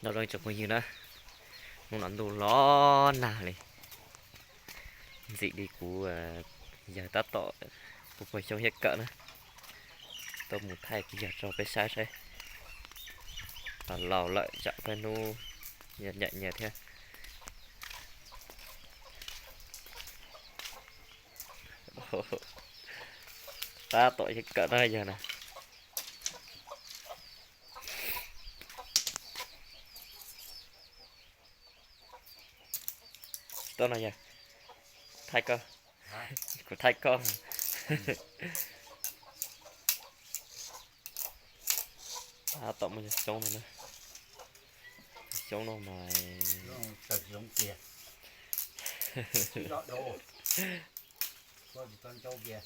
nó đang chụp như nữa nó đủ lo nà này dị đi của giờ ta tọ của phải trong hết cỡ nữa tôi muốn thay cái giờ cho cái sai sai và lò lại chạm cái nu nhẹ nhẹ nhẹ theo ta tội hết cỡ đây giờ nè tôi nói giờ thay cơ của thay con ta tội mình trong này nữa trong nó mà Tật giống kia. Lọ đồ. Con trâu kia.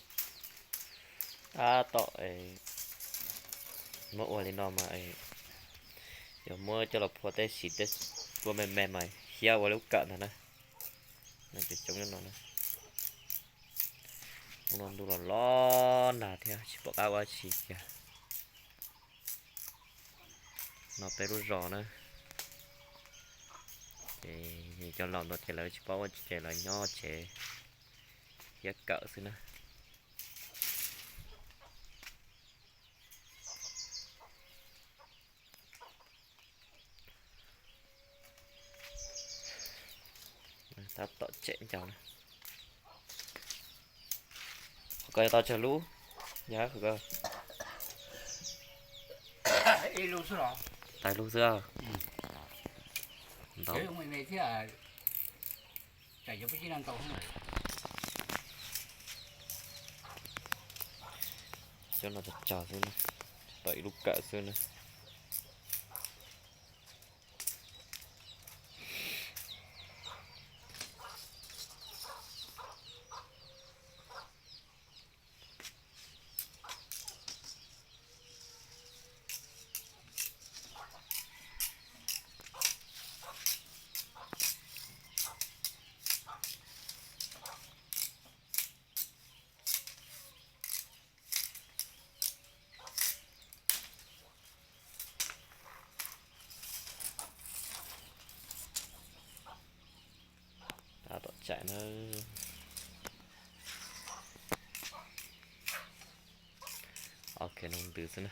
ta tội mỗi lần nó mà giờ mua cho là phô tế xịt tế phô mềm mềm mày xéo vào lúc cận này nó chỉ chống nó nó đủ là lo nà theo chỉ bỏ áo áo chỉ kìa nó tới rút rõ nữa thì cho lòng nó chỉ là chỉ bỏ chỉ là nho chế hết cỡ xí nữa ta tọt chạy chào này ok tao chờ lũ nhá cơ Ê luôn số đó. tại lũ xưa đó Thế ông này thế à. Chạy cho cái chi năng tàu không này. cho nó thật trò xưa này tại lúc cỡ xưa này ta tọt chạy nó ok nó từ xưa này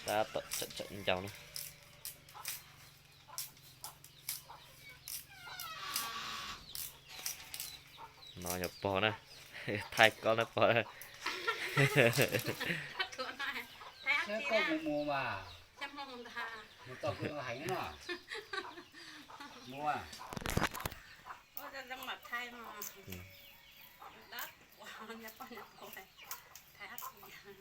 ta tọt chạy chạy chào nó nó nhập bò nè thay con nó bò nè Thế có một mùa mà. Chăm mong ta. Một tàu cứ hành nó. Mua à. Ôi ra răng mặt thay mà. Đất. Wow, nhập con nhập con này. Thay hấp gì.